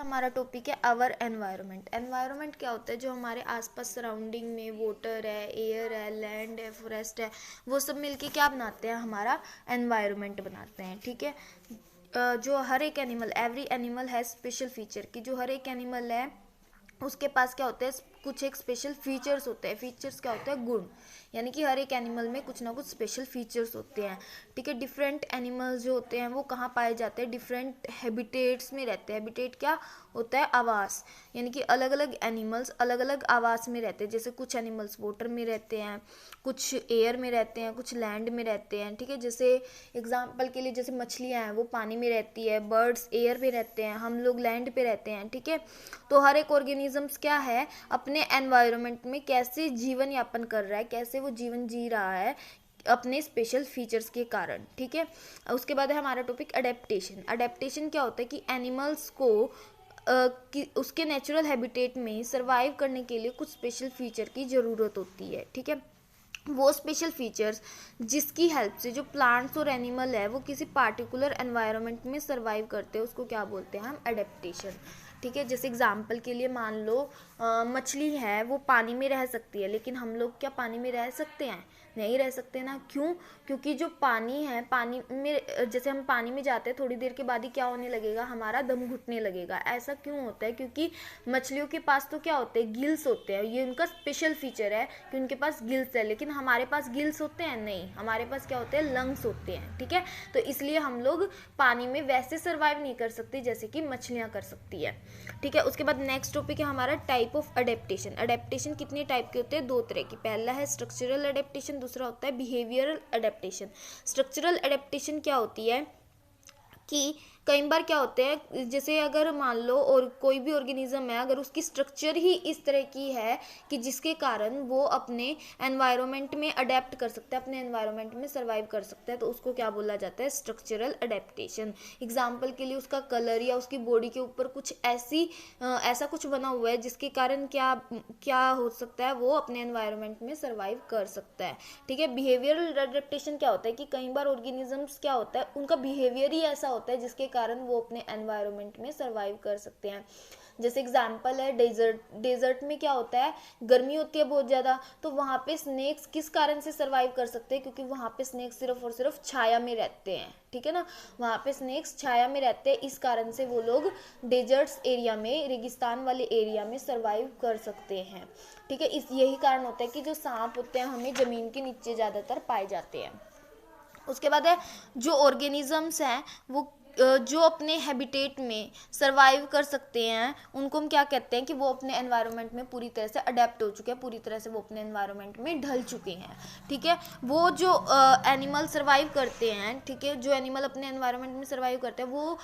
हमारा टॉपिक है our environment. Environment क्या होता है? जो हमारे आसपास सराउंडिंग में वाटर है, एयर है, लैंड है, फॉरेस्ट है, वो सब मिलके क्या बनाते हैं? हमारा एनवायरनमेंट बनाते हैं। ठीक है। जो हर एक animal, every animal has special feature, कि जो हर एक एनिमल है उसके पास क्या होता है? कुछ एक स्पेशल फीचर्स होते हैं। फीचर्स क्या होते हैं? गुण। यानी कि हर एक एनिमल में कुछ ना कुछ स्पेशल फीचर्स होते हैं। ठीक है। डिफरेंट एनिमल्स जो होते हैं वो कहाँ पाए जाते हैं? डिफरेंट हैबिटेट्स में रहते हैं। हैबिटेट क्या होता है? आवास। यानी कि अलग अलग एनिमल्स अलग अलग आवास में रहते हैं। जैसे कुछ एनिमल्स वाटर में रहते हैं, कुछ एयर में रहते हैं, कुछ लैंड में रहते हैं। ठीक है। जैसे एग्जाम्पल के लिए जैसे मछलियाँ हैं वो पानी में रहती है, बर्ड्स एयर पे रहते हैं, हम लोग लैंड पे रहते हैं। ठीक है। तो हर एक ऑर्गेनिजम्स क्या है? अपने एनवायरनमेंट में कैसे जीवन यापन कर रहा है, कैसे वो जीवन जी रहा है अपने स्पेशल फीचर्स के कारण। ठीक है। उसके बाद है हमारा टॉपिक अडेप्टेशन। अडेप्टेशन क्या होता है? कि एनिमल्स को कि उसके नेचुरल हैबिटेट में सरवाइव करने के लिए कुछ स्पेशल फीचर की ज़रूरत होती है। ठीक है। वो स्पेशल फीचर्स जिसकी हेल्प से जो प्लांट्स और एनिमल है वो किसी पार्टिकुलर एनवायरनमेंट में सरवाइव करते हैं, उसको क्या बोलते हैं? हम अडेप्टेशन। ठीक है। जैसे एग्जांपल के लिए मान लो मछली है वो पानी में रह सकती है, लेकिन हम लोग क्या पानी में रह सकते हैं? नहीं रह सकते ना। क्यों? क्योंकि जो पानी है, पानी में जैसे हम पानी में जाते हैं थोड़ी देर के बाद ही क्या होने लगेगा? हमारा दम घुटने लगेगा। ऐसा क्यों होता है? क्योंकि मछलियों के पास तो क्या होते हैं? गिल्स होते हैं। ये उनका स्पेशल फीचर है कि उनके पास गिल्स है। लेकिन हमारे पास गिल्स होते हैं? नहीं, हमारे पास क्या होते हैं? लंग्स होते हैं। ठीक है। तो इसलिए हम लोग पानी में वैसे सर्वाइव नहीं कर सकते जैसे कि मछलियाँ कर सकती है। ठीक है। उसके बाद नेक्स्ट टॉपिक है हमारा टाइप ऑफ अडेप्टेशन। अडेप्टेशन कितने टाइप के होते हैं? दो तरह की। पहला है स्ट्रक्चरल अडेप्टेशन, दूसरा होता है बिहेवियरल अडेप्टेशन। स्ट्रक्चरल अडेप्टेशन क्या होती है? कि कई बार क्या होते हैं, जैसे अगर मान लो और कोई भी ऑर्गेनिज्म है, अगर उसकी स्ट्रक्चर ही इस तरह की है कि जिसके कारण वो अपने एनवायरनमेंट में अडेप्ट कर सकता है, अपने एनवायरनमेंट में सर्वाइव कर सकता है, तो उसको क्या बोला जाता है? Structural adaptation. एग्जाम्पल के लिए उसका कलर या उसकी बॉडी के ऊपर कुछ ऐसा कुछ बना हुआ है जिसके कारण क्या क्या हो सकता है? वो अपने एनवायरनमेंट में सर्वाइव कर सकता है। ठीक है। बिहेवियरल अडेप्टेशन क्या होता है? कि कई बार ऑर्गेनिजम्स क्या होता है, उनका बिहेवियर ही ऐसा होता है जिसके कारण वो अपने एनवायरनमेंट में सर्वाइव कर सकते हैं। जैसे एग्जाम्पल है डेजर्ट। डेजर्ट में क्या होता है? गर्मी होती है बहुत ज़्यादा, तो वहाँ पे स्नेक्स किस कारण से सर्वाइव कर सकते हैं? क्योंकि वहाँ पे स्नेक्स सिर्फ और सिर्फ छाया में रहते हैं। ठीक है ना। वहाँ पे स्नेक्स छाया में रहते हैं, इस कारण से वो लोग डेजर्ट्स एरिया में, रेगिस्तान वाले एरिया में सर्वाइव कर सकते हैं। ठीक है। यही कारण होता है कि जो सांप होते हैं हमें ज़मीन के नीचे ज़्यादातर पाए जाते हैं। उसके बाद है जो ऑर्गेनिजम्स हैं वो जो अपने हैबिटेट में सरवाइव कर सकते हैं, उनको हम क्या कहते हैं? कि वो अपने एनवायरनमेंट में पूरी तरह से अडेप्ट हो चुके हैं, पूरी तरह से वो अपने एनवायरनमेंट में ढल चुके हैं। ठीक है। वो जो एनिमल सरवाइव करते हैं, ठीक है, जो एनिमल अपने एनवायरनमेंट में सरवाइव करते हैं, वो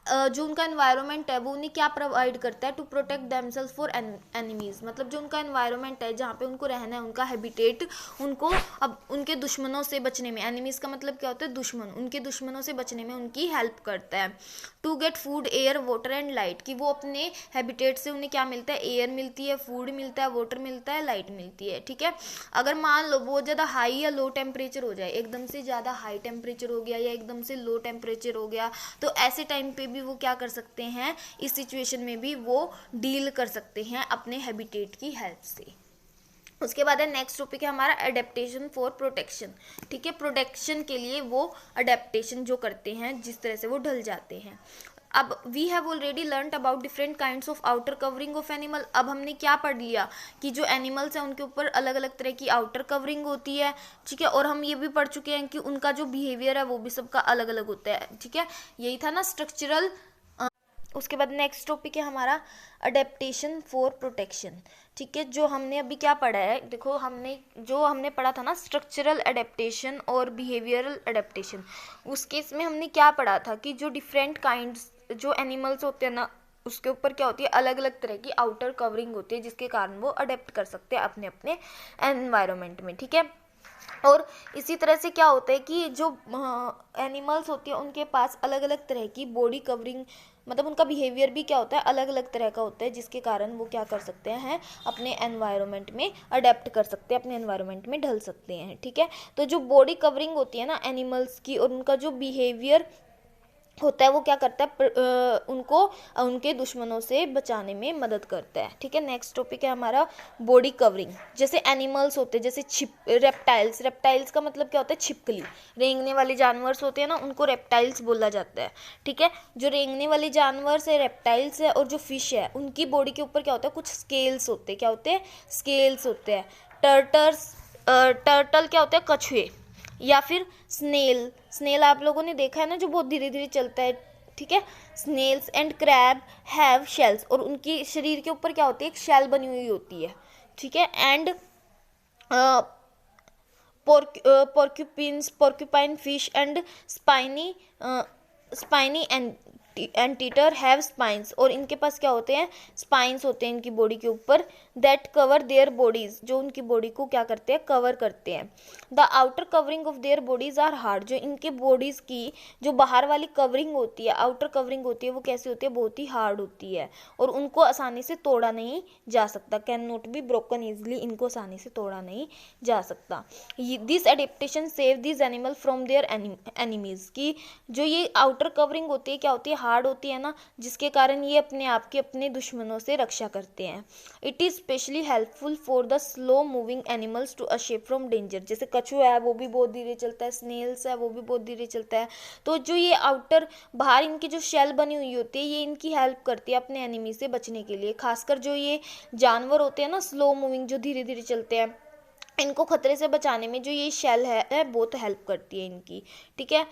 जो उनका एनवायरनमेंट है वो उन्हें क्या प्रोवाइड करता है? To protect themselves for enemies. मतलब जो उनका एनवायरनमेंट है, जहाँ पे उनको रहना है, उनका हैबिटेट, उनको अब उनके दुश्मनों से बचने में, एनिमीज का मतलब क्या होता है? दुश्मन। उनके दुश्मनों से बचने में उनकी हेल्प करता है। To get food, air, water and light, कि वो अपने हैबिटेट से उन्हें क्या मिलता है? एयर मिलती है, फूड मिलता है, वाटर मिलता है, लाइट मिलती है। ठीक है। अगर मान लो बहुत ज़्यादा हाई या लो टेम्परेचर हो जाए, एकदम से ज़्यादा हाई टेम्परेचर हो गया या एकदम से लो टेम्परेचर हो गया, तो ऐसे टाइम पे भी वो क्या कर सकते हैं? इस सिचुएशन में भी वो डील कर सकते हैं अपने हैबिटेट की हेल्प से। उसके बाद है नेक्स्ट टॉपिक है हमारा अडेप्टेशन फॉर प्रोटेक्शन। ठीक है। प्रोटेक्शन के लिए वो अडेप्टेशन जो करते हैं, जिस तरह से वो ढल जाते हैं। अब we have already learned about different kinds of outer covering of animal. अब हमने क्या पढ़ लिया? कि जो एनिमल्स हैं उनके ऊपर अलग अलग तरह की आउटर कवरिंग होती है। ठीक है। और हम ये भी पढ़ चुके हैं कि उनका जो बिहेवियर है वो भी सबका अलग अलग होता है। ठीक है। यही था ना स्ट्रक्चरल। उसके बाद नेक्स्ट टॉपिक है हमारा अडेप्टेशन फॉर प्रोटेक्शन। ठीक है। जो हमने अभी क्या पढ़ा है, देखो हमने पढ़ा था ना स्ट्रक्चरल अडेप्टेशन और बिहेवियरल अडेप्टेशन। उस केस में हमने क्या पढ़ा था? कि जो डिफरेंट काइंड्स जो एनिमल्स होते हैं ना, उसके ऊपर क्या होती है? अलग अलग तरह की आउटर कवरिंग होती है, जिसके कारण वो अडेप्ट कर सकते हैं अपने अपने एनवायरनमेंट में। ठीक है। और इसी तरह से क्या होता है कि जो एनिमल्स होती है उनके पास अलग अलग तरह की बॉडी कवरिंग, मतलब उनका बिहेवियर भी क्या होता है? अलग अलग तरह का होता है, जिसके कारण वो क्या कर सकते हैं? अपने एनवायरनमेंट में अडेप्ट कर सकते हैं, अपने एनवायरनमेंट में ढल सकते हैं। ठीक है। तो जो बॉडी कवरिंग होती है ना एनिमल्स की, और उनका जो बिहेवियर होता है वो क्या करता है उनको उनके दुश्मनों से बचाने में मदद करता है। ठीक है, नेक्स्ट टॉपिक है हमारा बॉडी कवरिंग। जैसे एनिमल्स होते हैं, जैसे रेप्टाइल्स, रेप्टाइल्स का मतलब क्या होता है, छिपकली, रेंगने वाले जानवर होते हैं ना, उनको रेप्टाइल्स बोला जाता है। ठीक है, जो रेंगने वाले जानवर है रेप्टाइल्स है, और जो फिश है उनकी बॉडी के ऊपर क्या होता है, कुछ स्केल्स होते हैं। क्या होते हैं, स्केल्स होते हैं। टर्टल क्या होता है, कछुए, या फिर स्नेल, स्नेल आप लोगों ने देखा है ना, जो बहुत धीरे धीरे चलता है। ठीक है, snails and crab have shells, और उनकी शरीर के ऊपर क्या होती है, एक शेल बनी हुई होती है। ठीक है, and porcupine fish and spiny anteater have spines, और इनके पास क्या होते हैं, स्पाइंस होते हैं इनकी बॉडी के ऊपर, दैट कवर देयर बॉडीज, जो उनकी बॉडी को क्या करते हैं, कवर करते हैं। The outer covering of their bodies are hard, जो इनके बॉडीज की जो बाहर वाली कवरिंग होती है, आउटर कवरिंग होती है, वो कैसी होती है, बहुत ही हार्ड होती है, और उनको आसानी से तोड़ा नहीं जा सकता। Can not be broken easily, इनको आसानी से तोड़ा नहीं जा सकता। This adaptation save this animal from their enemies, की जो ये आउटर कवरिंग होती है क्या होती है, हार्ड होती है ना, जिसके कारण ये अपने आप के अपने दुश्मनों से रक्षा करते हैं। It is specially helpful for the slow moving animals to escape from danger, जैसे कछुआ है वो भी बहुत धीरे चलता है, स्नेल्स है वो भी बहुत धीरे चलता है। तो जो ये आउटर बाहर इनकी जो शेल बनी हुई होती है, ये इनकी हेल्प करती है अपने एनिमी से बचने के लिए। खासकर जो ये जानवर होते हैं ना, स्लो मूविंग, जो धीरे धीरे चलते हैं, इनको खतरे से बचाने में जो ये शेल है बहुत हेल्प करती है इनकी। ठीक है,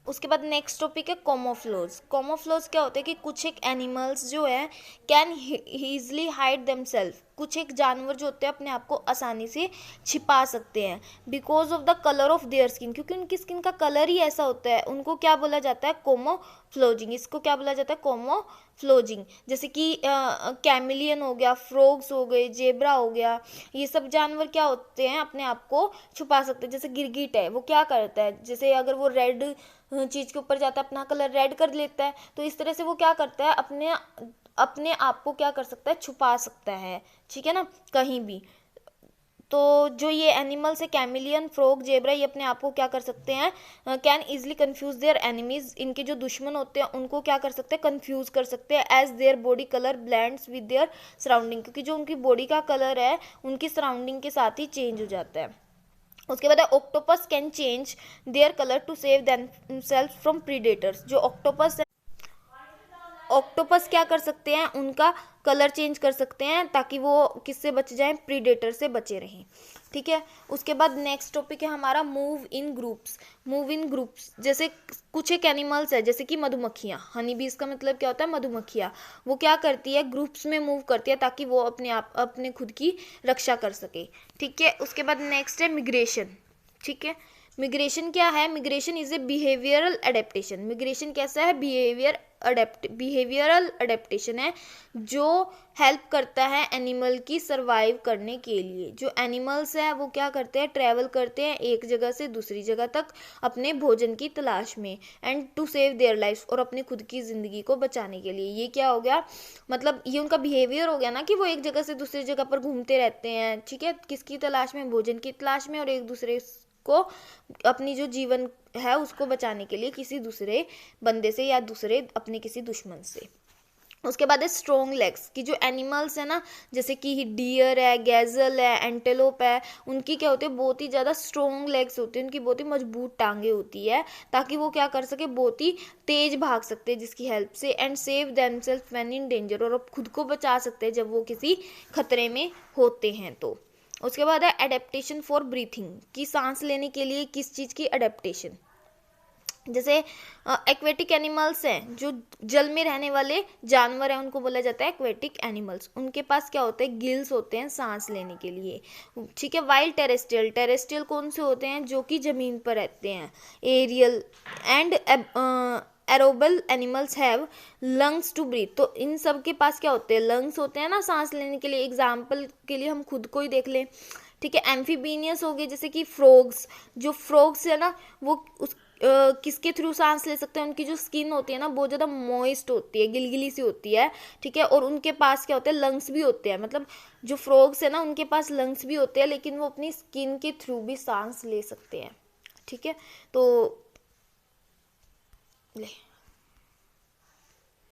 उसके बाद नेक्स्ट टॉपिक है कॉमोफ्लोज। कॉमोफ्लोज क्या होते हैं कि कुछ एक एनिमल्स जो है कैन ईजली हाइड देमसेल्फ, कुछ एक जानवर जो होते हैं अपने आप को आसानी से छिपा सकते हैं, because of the colour of their skin, क्योंकि उनकी स्किन का कलर ही ऐसा होता है। उनको क्या बोला जाता है, कोमोफ्लोजिंग, इसको क्या बोला जाता है, कोमोफ्लोजिंग। जैसे कि कैमिलियन हो गया, फ्रॉग्स हो गए, जेब्रा हो गया, ये सब जानवर क्या होते हैं, अपने आप को छुपा सकते हैं। जैसे गिरगिट है, वो क्या करता है, जैसे अगर वो रेड चीज के ऊपर जाता है, अपना कलर रेड कर लेता है, तो इस तरह से वो क्या करता है, अपने आप को क्या कर सकता है, छुपा सकता है। ठीक है ना, कहीं भी। तो जो ये एनिमल्स है, कैमिलियन, फ्रॉग, जेब्रा, ये अपने आप को क्या कर सकते हैं, can easily confuse their enemies, इनके जो दुश्मन होते हैं उनको क्या कर सकते हैं, कंफ्यूज कर सकते हैं, as their body colour blends with their surrounding, क्योंकि जो उनकी बॉडी का कलर है उनकी सराउंडिंग के साथ ही चेंज हो जाता है। उसके बाद octopus can change their colour to save themselves from predators, जो ऑक्टोपस क्या कर सकते हैं, उनका कलर चेंज कर सकते हैं ताकि वो किससे बच जाएं, प्रीडेटर से बचे रहें। ठीक है, उसके बाद नेक्स्ट टॉपिक है हमारा move in groups. Move in groups, जैसे कुछ एक एनिमल्स है, जैसे कि मधुमक्खियाँ, हनी बी, इसका मतलब क्या होता है, मधुमक्खियाँ, वो क्या करती है, ग्रुप्स में मूव करती है ताकि वो अपने खुद की रक्षा कर सके। ठीक है, उसके बाद नेक्स्ट है मिग्रेशन। ठीक है, मिग्रेशन क्या है, migration is a behavioural adaptation. Migration कैसा है, बिहेवियरल अडेप्टेशन है, जो हेल्प करता है एनिमल की सरवाइव करने के लिए। जो एनिमल्स हैं वो क्या करते हैं, ट्रैवल करते हैं एक जगह से दूसरी जगह तक अपने भोजन की तलाश में, and to save their life, और अपनी खुद की ज़िंदगी को बचाने के लिए। ये क्या हो गया, मतलब ये उनका बिहेवियर हो गया ना, कि वो एक जगह से दूसरी जगह पर घूमते रहते हैं। ठीक है, किसकी तलाश में, भोजन की तलाश में, और एक दूसरे को अपनी जो जीवन है उसको बचाने के लिए किसी दूसरे बंदे से या दूसरे अपने किसी दुश्मन से। उसके बाद है स्ट्रॉन्ग लेग्स, की जो एनिमल्स है ना, जैसे कि डियर है, गैजल है, एंटेलोप है, उनकी क्या होती है, बहुत ही ज़्यादा स्ट्रॉन्ग लेग्स होती है, उनकी बहुत ही मजबूत टांगे होती है, ताकि वो क्या कर सके, बहुत ही तेज भाग सकते हैं जिसकी हेल्प से, and save themselves when in danger, और अब खुद को बचा सकते हैं जब वो किसी खतरे में होते हैं तो। उसके बाद है एडेप्टेशन फॉर ब्रीथिंग, की सांस लेने के लिए किस चीज़ की एडेप्टेशन। जैसे एक्वेटिक एनिमल्स हैं, जो जल में रहने वाले जानवर हैं, उनको बोला जाता है एक्वेटिक एनिमल्स। उनके पास क्या होते हैं, गिल्स होते हैं सांस लेने के लिए। ठीक है, वाइल्ड टेरेस्ट्रियल कौन से होते हैं, जो कि ज़मीन पर रहते हैं। Aerial and arboreal animals have lungs to breathe, तो इन सब के पास क्या होते हैं, लंग्स होते हैं ना सांस लेने के लिए। एग्जाम्पल के लिए हम खुद को ही देख लें। ठीक है, एम्फीबियनियस हो गए, जैसे कि फ्रॉग्स, जो फ्रॉग्स है ना, वो किसके थ्रू सांस ले सकते हैं, उनकी जो स्किन होती है ना बहुत ज़्यादा मॉइस्ट होती है, गिलगिली सी होती है। ठीक है, और उनके पास क्या होता है, लंग्स भी होते हैं, मतलब जो फ्रॉग्स है ना उनके पास लंग्स भी होते हैं, लेकिन वो अपनी स्किन के थ्रू भी सांस ले सकते हैं। ठीक है, तो ले